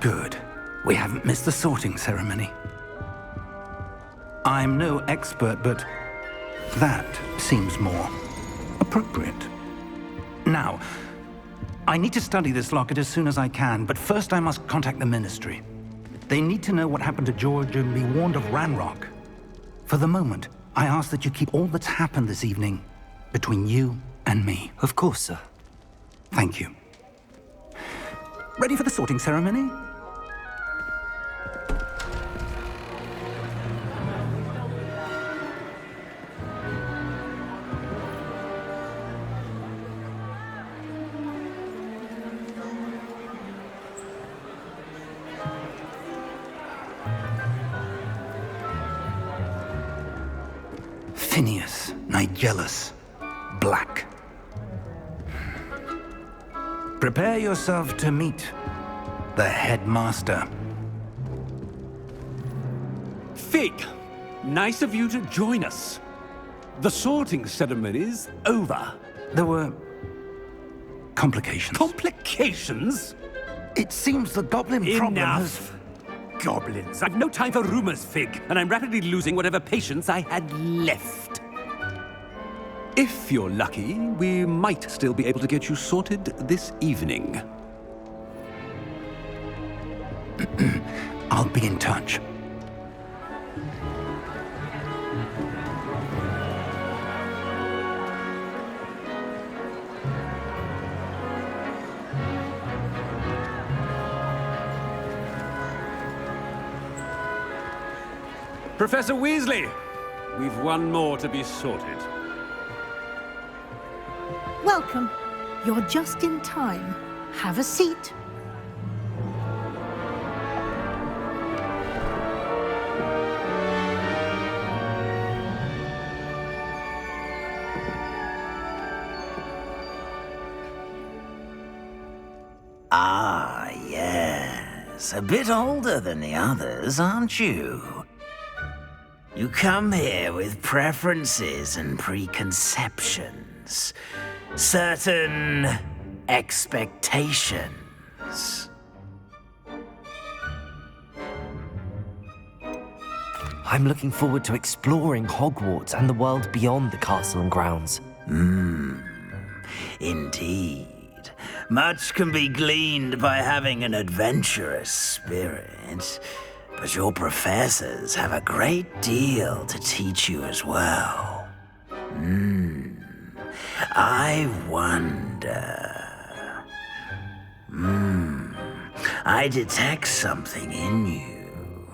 Good. We haven't missed the sorting ceremony. I'm no expert, but that seems more appropriate. Now, I need to study this locket as soon as I can, but first I must contact the Ministry. They need to know what happened to George and be warned of Ranrock. For the moment, I ask that you keep all that's happened this evening between you and me. Of course, sir. Thank you. Ready for the sorting ceremony? Phineas, Nigellus, Black. Prepare yourself to meet the headmaster. Fig, nice of you to join us. The sorting ceremony's over. There were complications. Complications? It seems the goblin problem has... Enough! Goblins. I've no time for rumors, Fig, and I'm rapidly losing whatever patience I had left. If you're lucky, we might still be able to get you sorted this evening. I'll be in touch. Professor Weasley, we've one more to be sorted. Welcome. You're just in time. Have a seat. Ah, yes. A bit older than the others, aren't you? You come here with preferences and preconceptions. Certain expectations. I'm looking forward to exploring Hogwarts and the world beyond the castle and grounds. Indeed. Much can be gleaned by having an adventurous spirit, but your professors have a great deal to teach you as well. I wonder... I detect something in you.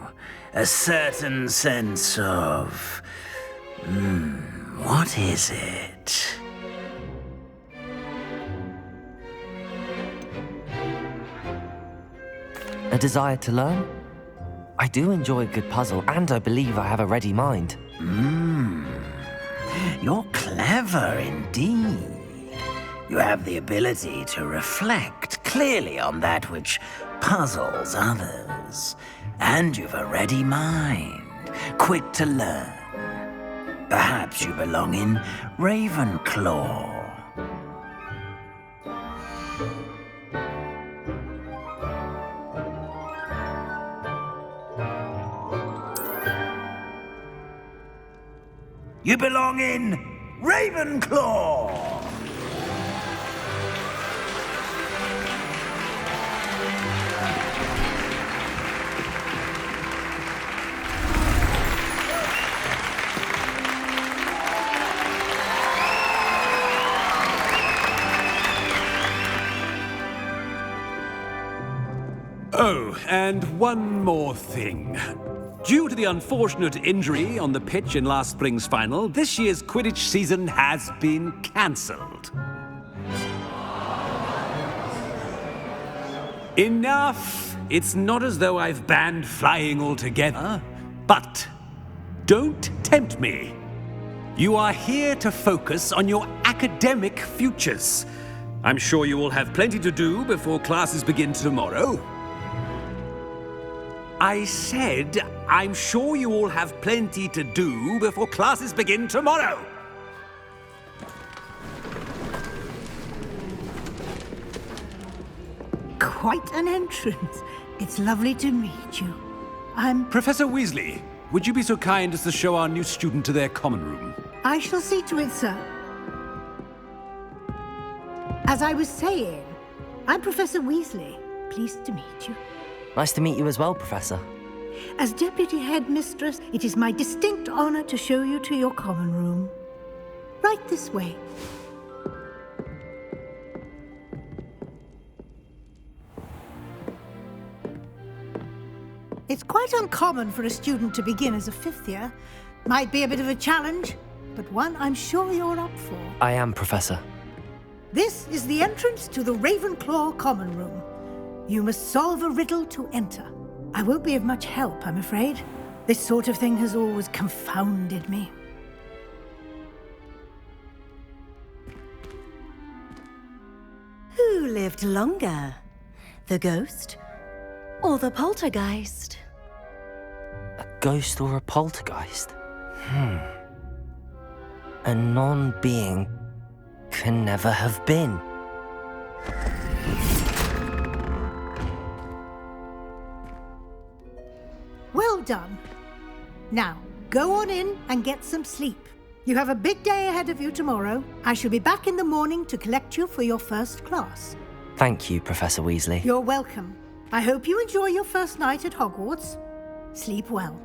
A certain sense of... what is it? A desire to learn? I do enjoy a good puzzle, and I believe I have a ready mind. You're clever indeed. You have the ability to reflect clearly on that which puzzles others. And you've a ready mind, quick to learn. Perhaps you belong in Ravenclaw. You belong in Ravenclaw! Oh, and one more thing. Due to the unfortunate injury on the pitch in last spring's final, this year's Quidditch season has been cancelled. Enough! It's not as though I've banned flying altogether, but don't tempt me. You are here to focus on your academic futures. I'm sure you will have plenty to do before classes begin tomorrow. I said, I'm sure you all have plenty to do before classes begin tomorrow. Quite an entrance. It's lovely to meet you. Professor Weasley, would you be so kind as to show our new student to their common room? I shall see to it, sir. As I was saying, I'm Professor Weasley. Pleased to meet you. Nice to meet you as well, Professor. As Deputy Headmistress, it is my distinct honor to show you to your common room. Right this way. It's quite uncommon for a student to begin as a fifth year. Might be a bit of a challenge, but one I'm sure you're up for. I am, Professor. This is the entrance to the Ravenclaw common room. You must solve a riddle to enter. I won't be of much help, I'm afraid. This sort of thing has always confounded me. Who lived longer? The ghost or the poltergeist? A ghost or a poltergeist? A non-being can never have been. Well done. Now, go on in and get some sleep. You have a big day ahead of you tomorrow. I shall be back in the morning to collect you for your first class. Thank you, Professor Weasley. You're welcome. I hope you enjoy your first night at Hogwarts. Sleep well.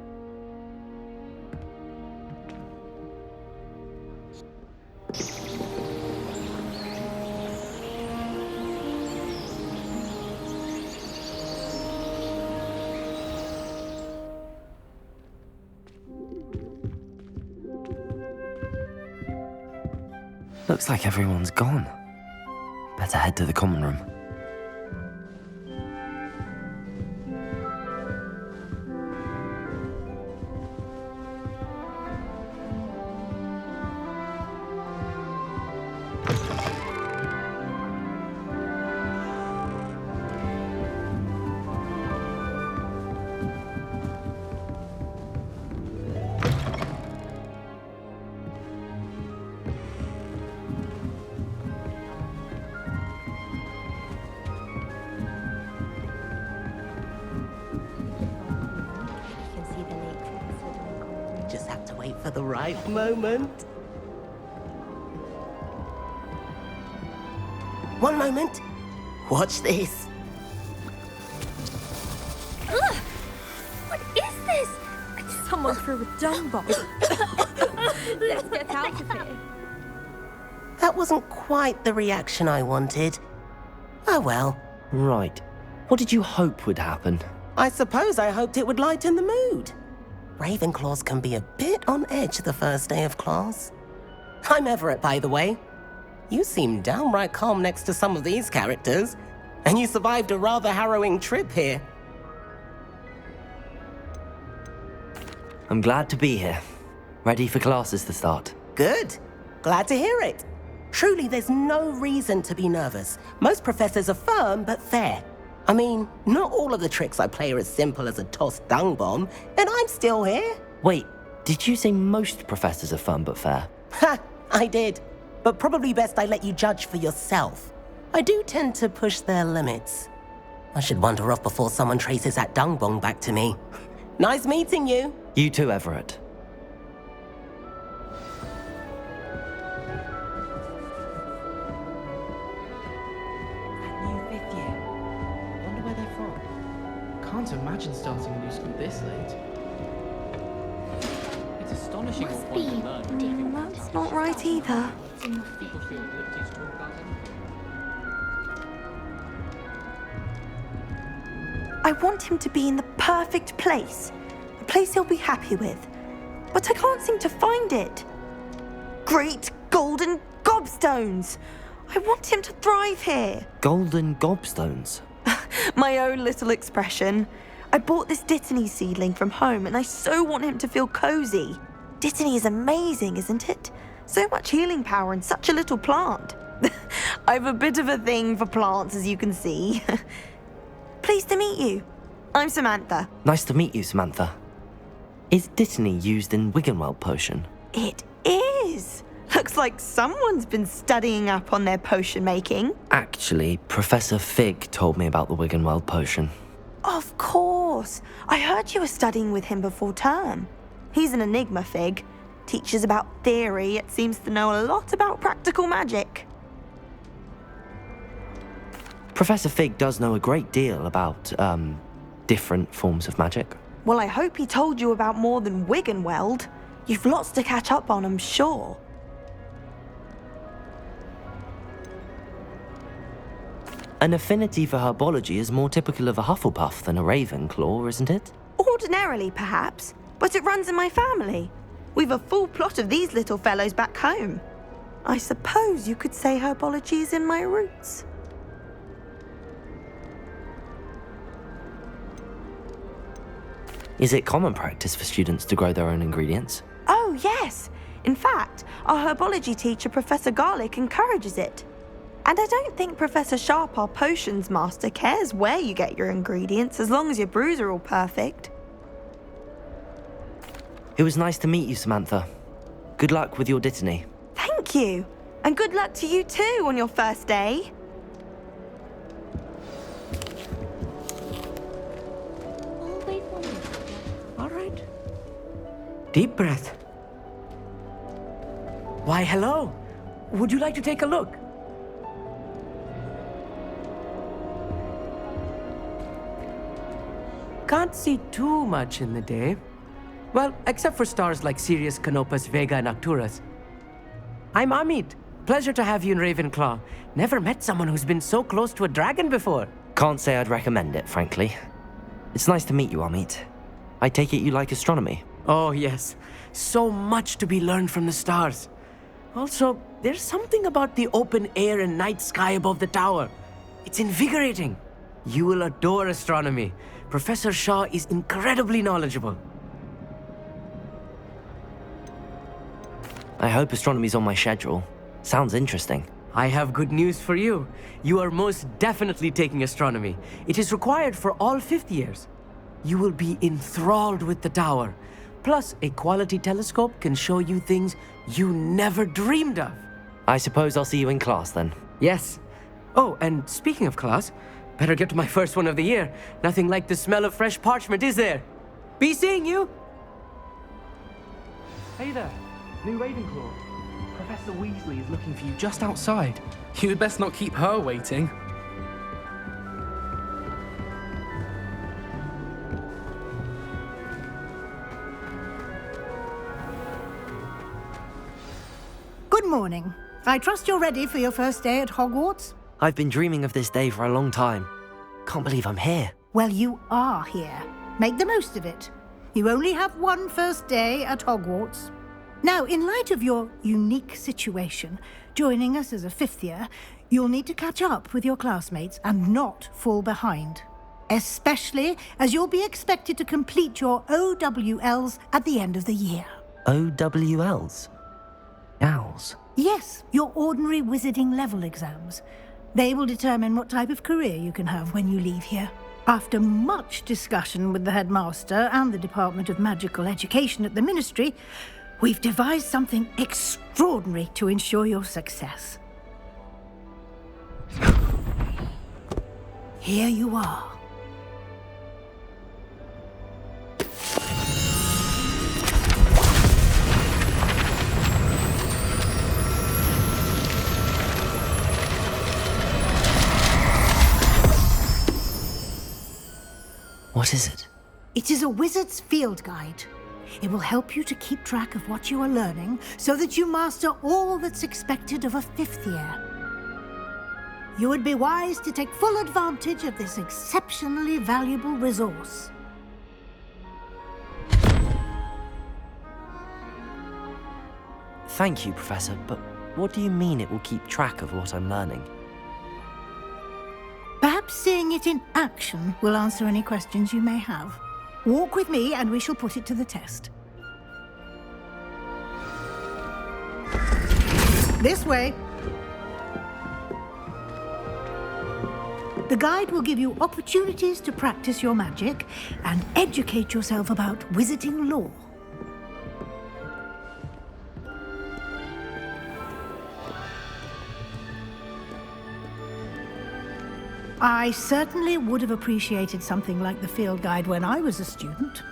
Looks like everyone's gone. Better head to the common room. Just have to wait for the right moment. One moment. Watch this. What is this? Someone threw a dung bomb. Let's get out of here. That wasn't quite the reaction I wanted. Oh well. Right. What did you hope would happen? I suppose I hoped it would lighten the mood. Ravenclaws can be a bit on edge the first day of class. I'm Everett, by the way. You seem downright calm next to some of these characters, and you survived a rather harrowing trip here. I'm glad to be here. Ready for classes to start. Good. Glad to hear it. Truly, there's no reason to be nervous. Most professors are firm but fair. I mean, not all of the tricks I play are as simple as a tossed dung bomb, and I'm still here. Wait, did you say most professors are fun but fair? Ha! I did. But probably best I let you judge for yourself. I do tend to push their limits. I should wander off before someone traces that dung bomb back to me. Nice meeting you. You too, Everett. Can't imagine starting a new school this late. It's astonishing what one can learn. That's not right either. People feel at liberty to talk about it. I want him to be in the perfect place, a place he'll be happy with. But I can't seem to find it. Great golden gobstones! I want him to thrive here. Golden gobstones? My own little expression. I bought this Dittany seedling from home and I so want him to feel cozy. Dittany is amazing, isn't it? So much healing power in such a little plant. I have a bit of a thing for plants, as you can see. Pleased to meet you. I'm Samantha. Nice to meet you, Samantha. Is Dittany used in Wiggenweld potion? It is. Looks like someone's been studying up on their potion making. Actually, Professor Fig told me about the Wiggenweld potion. Of course. I heard you were studying with him before term. He's an enigma, Fig. Teaches about theory, yet seems to know a lot about practical magic. Professor Fig does know a great deal about, different forms of magic. Well, I hope he told you about more than Wiggenweld. You've lots to catch up on, I'm sure. An affinity for herbology is more typical of a Hufflepuff than a Ravenclaw, isn't it? Ordinarily, perhaps, but it runs in my family. We've a full plot of these little fellows back home. I suppose you could say herbology is in my roots. Is it common practice for students to grow their own ingredients? Oh, yes. In fact, our herbology teacher, Professor Garlick, encourages it. And I don't think Professor Sharp, our potions master, cares where you get your ingredients as long as your brews are all perfect. It was nice to meet you, Samantha. Good luck with your dittany. Thank you. And good luck to you too on your first day. Oh, wait 1 minute. All right. Deep breath. Why, hello. Would you like to take a look? Can't see too much in the day. Well, except for stars like Sirius, Canopus, Vega, and Arcturus. I'm Amit. Pleasure to have you in Ravenclaw. Never met someone who's been so close to a dragon before. Can't say I'd recommend it, frankly. It's nice to meet you, Amit. I take it you like astronomy. Oh, yes. So much to be learned from the stars. Also, there's something about the open air and night sky above the tower. It's invigorating. You will adore astronomy. Professor Shaw is incredibly knowledgeable. I hope astronomy's on my schedule. Sounds interesting. I have good news for you. You are most definitely taking astronomy. It is required for all fifth years. You will be enthralled with the tower. Plus, a quality telescope can show you things you never dreamed of. I suppose I'll see you in class then. Yes. Oh, and speaking of class, better get to my first one of the year. Nothing like the smell of fresh parchment, is there? Be seeing you! Hey there, new Ravenclaw. Professor Weasley is looking for you just outside. You'd best not keep her waiting. Good morning. I trust you're ready for your first day at Hogwarts? I've been dreaming of this day for a long time. Can't believe I'm here. Well, you are here. Make the most of it. You only have one first day at Hogwarts. Now, in light of your unique situation, joining us as a fifth year, you'll need to catch up with your classmates and not fall behind. Especially as you'll be expected to complete your OWLs at the end of the year. OWLs? Owls? Yes, your ordinary wizarding level exams. They will determine what type of career you can have when you leave here. After much discussion with the headmaster and the Department of Magical Education at the Ministry, we've devised something extraordinary to ensure your success. Here you are. What is it? It is a wizard's field guide. It will help you to keep track of what you are learning so that you master all that's expected of a fifth year. You would be wise to take full advantage of this exceptionally valuable resource. Thank you, Professor, but what do you mean it will keep track of what I'm learning? Perhaps seeing it in action will answer any questions you may have. Walk with me and we shall put it to the test. This way. The guide will give you opportunities to practice your magic and educate yourself about wizarding lore. I certainly would have appreciated something like the field guide when I was a student.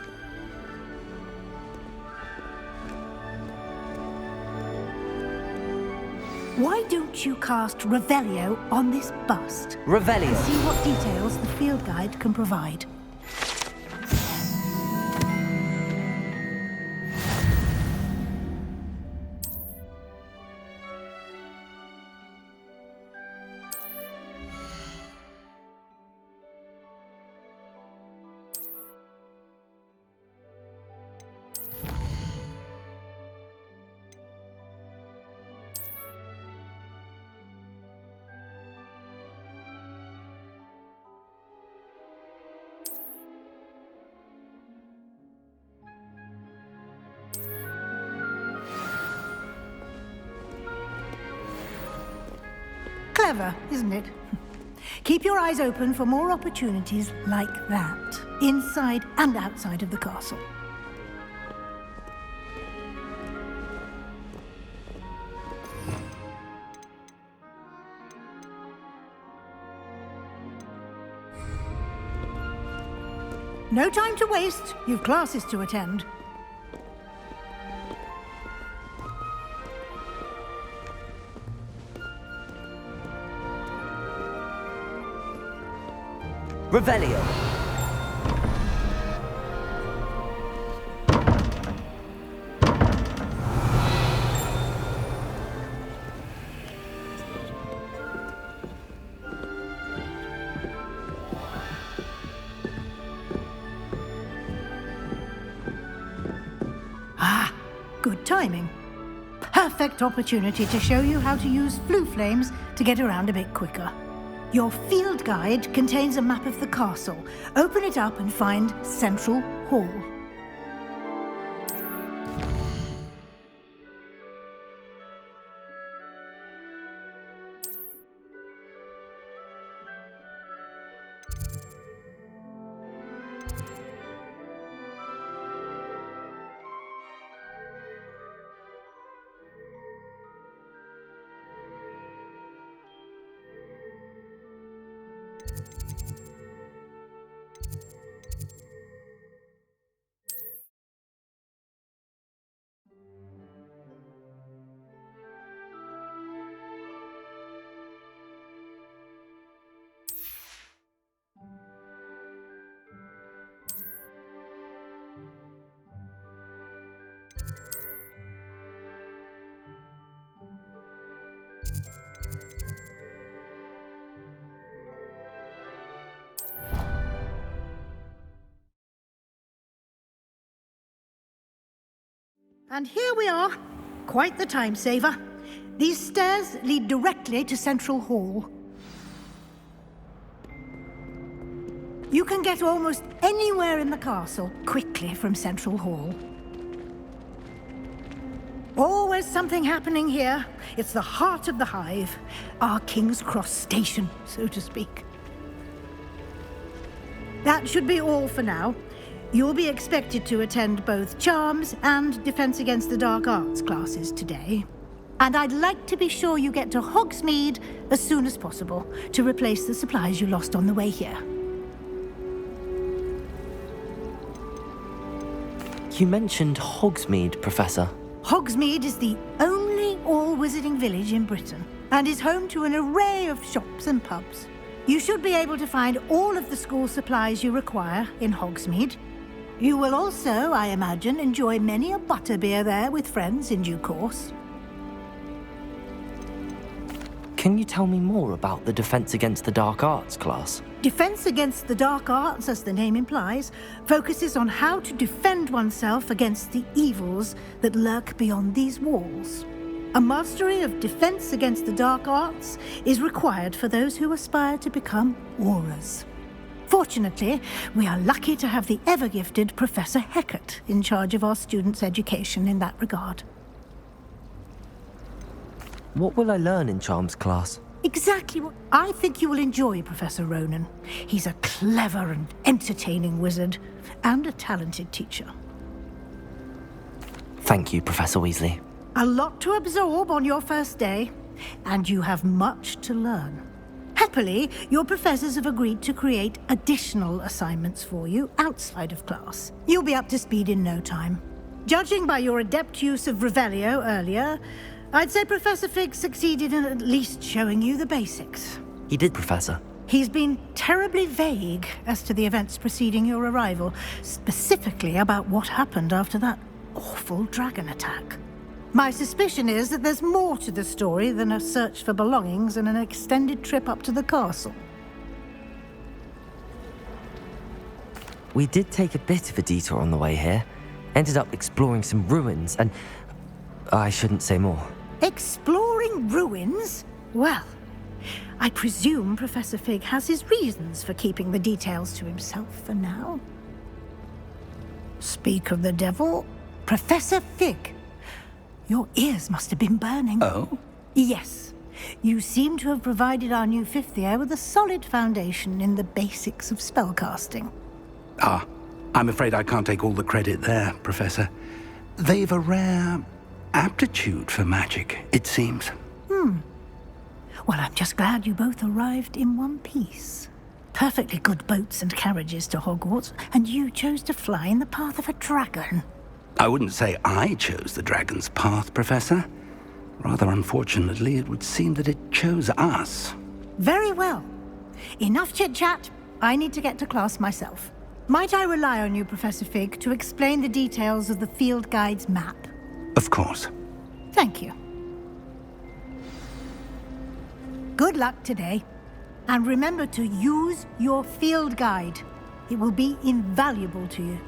Why don't you cast Revelio on this bust? Revelio. And see what details the field guide can provide. Clever, isn't it? Keep your eyes open for more opportunities like that, inside and outside of the castle. No time to waste. You've classes to attend. Revelio. Ah, good timing. Perfect opportunity to show you how to use flue flames to get around a bit quicker. Your field guide contains a map of the castle. Open it up and find Central Hall. And here we are. Quite the time saver. These stairs lead directly to Central Hall. You can get almost anywhere in the castle quickly from Central Hall. Always something happening here. It's the heart of the hive. Our King's Cross station, so to speak. That should be all for now. You'll be expected to attend both Charms and Defense Against the Dark Arts classes today. And I'd like to be sure you get to Hogsmeade as soon as possible to replace the supplies you lost on the way here. You mentioned Hogsmeade, Professor. Hogsmeade is the only all-wizarding village in Britain and is home to an array of shops and pubs. You should be able to find all of the school supplies you require in Hogsmeade. You will also, I imagine, enjoy many a butterbeer there with friends in due course. Can you tell me more about the Defense Against the Dark Arts class? Defense Against the Dark Arts, as the name implies, focuses on how to defend oneself against the evils that lurk beyond these walls. A mastery of Defense Against the Dark Arts is required for those who aspire to become Aurors. Fortunately, we are lucky to have the ever-gifted Professor Hecat in charge of our students' education in that regard. What will I learn in Charms class? Exactly what I think you will enjoy, Professor Ronan. He's a clever and entertaining wizard, and a talented teacher. Thank you, Professor Weasley. A lot to absorb on your first day, and you have much to learn. Happily, your professors have agreed to create additional assignments for you outside of class. You'll be up to speed in no time. Judging by your adept use of Revelio earlier, I'd say Professor Fig succeeded in at least showing you the basics. He did, Professor. He's been terribly vague as to the events preceding your arrival, specifically about what happened after that awful dragon attack. My suspicion is that there's more to the story than a search for belongings and an extended trip up to the castle. We did take a bit of a detour on the way here. Ended up exploring some ruins and... I shouldn't say more. Exploring ruins? Well, I presume Professor Fig has his reasons for keeping the details to himself for now. Speak of the devil, Professor Fig. Your ears must have been burning. Oh? Yes. You seem to have provided our new fifth year with a solid foundation in the basics of spellcasting. Ah, I'm afraid I can't take all the credit there, Professor. They've a rare aptitude for magic, it seems. Well, I'm just glad you both arrived in one piece. Perfectly good boats and carriages to Hogwarts, and you chose to fly in the path of a dragon. I wouldn't say I chose the dragon's path, Professor. Rather unfortunately, it would seem that it chose us. Very well. Enough chit-chat. I need to get to class myself. Might I rely on you, Professor Fig, to explain the details of the field guide's map? Of course. Thank you. Good luck today. And remember to use your field guide. It will be invaluable to you.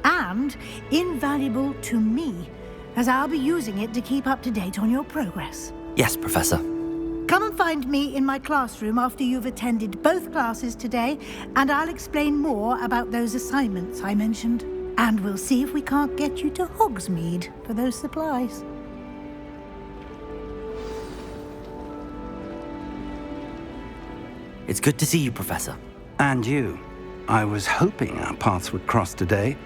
And invaluable to me, as I'll be using it to keep up to date on your progress. Yes, Professor. Come and find me in my classroom after you've attended both classes today, and I'll explain more about those assignments I mentioned. And we'll see if we can't get you to Hogsmeade for those supplies. It's good to see you, Professor. And you. I was hoping our paths would cross today,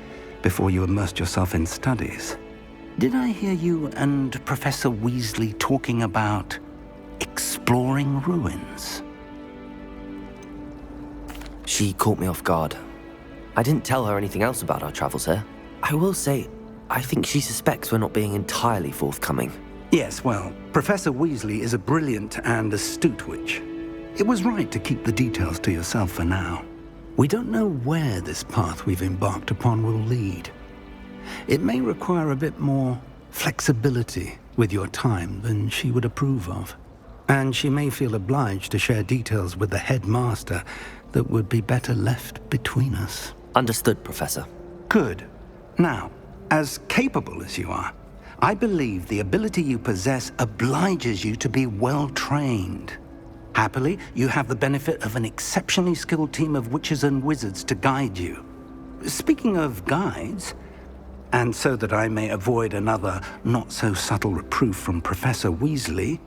before you immersed yourself in studies. Did I hear you and Professor Weasley talking about exploring ruins? She caught me off guard. I didn't tell her anything else about our travels here. I will say, I think she suspects we're not being entirely forthcoming. Yes, well, Professor Weasley is a brilliant and astute witch. It was right to keep the details to yourself for now. We don't know where this path we've embarked upon will lead. It may require a bit more flexibility with your time than she would approve of. And she may feel obliged to share details with the headmaster that would be better left between us. Understood, Professor. Good. Now, as capable as you are, I believe the ability you possess obliges you to be well-trained. Happily, you have the benefit of an exceptionally skilled team of witches and wizards to guide you. Speaking of guides, and so that I may avoid another not-so-subtle reproof from Professor Weasley,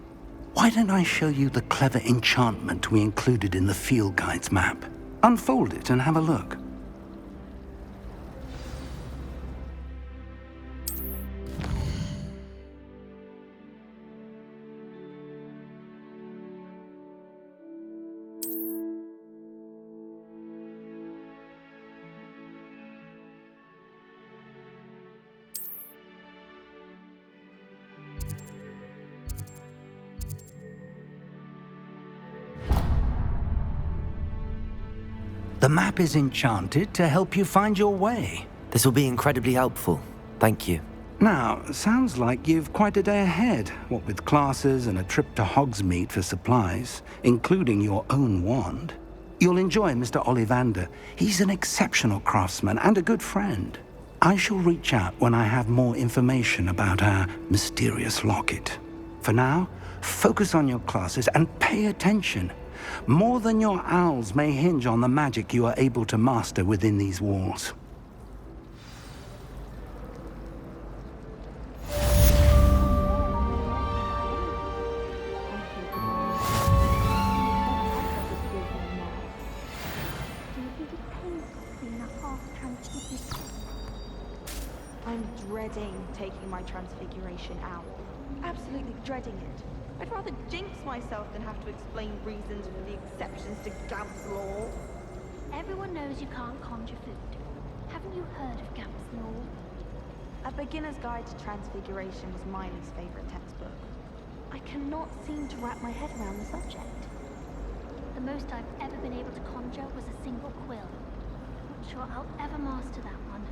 why don't I show you the clever enchantment we included in the field guide's map? Unfold it and have a look. The map is enchanted to help you find your way. This will be incredibly helpful. Thank you. Now, sounds like you've quite a day ahead, what with classes and a trip to Hogsmeade for supplies, including your own wand. You'll enjoy Mr. Ollivander. He's an exceptional craftsman and a good friend. I shall reach out when I have more information about our mysterious locket. For now, focus on your classes and pay attention. More than your owls may hinge on the magic you are able to master within these walls. I'm dreading taking my transfiguration out. Absolutely dreading it. I'd rather jinx myself than have to explain reasons for the exceptions to Gamp's law. Everyone knows you can't conjure food. Haven't you heard of Gamp's law? A Beginner's Guide to Transfiguration was Miley's favorite textbook. I cannot seem to wrap my head around the subject. The most I've ever been able to conjure was a single quill. Not sure I'll ever master that one.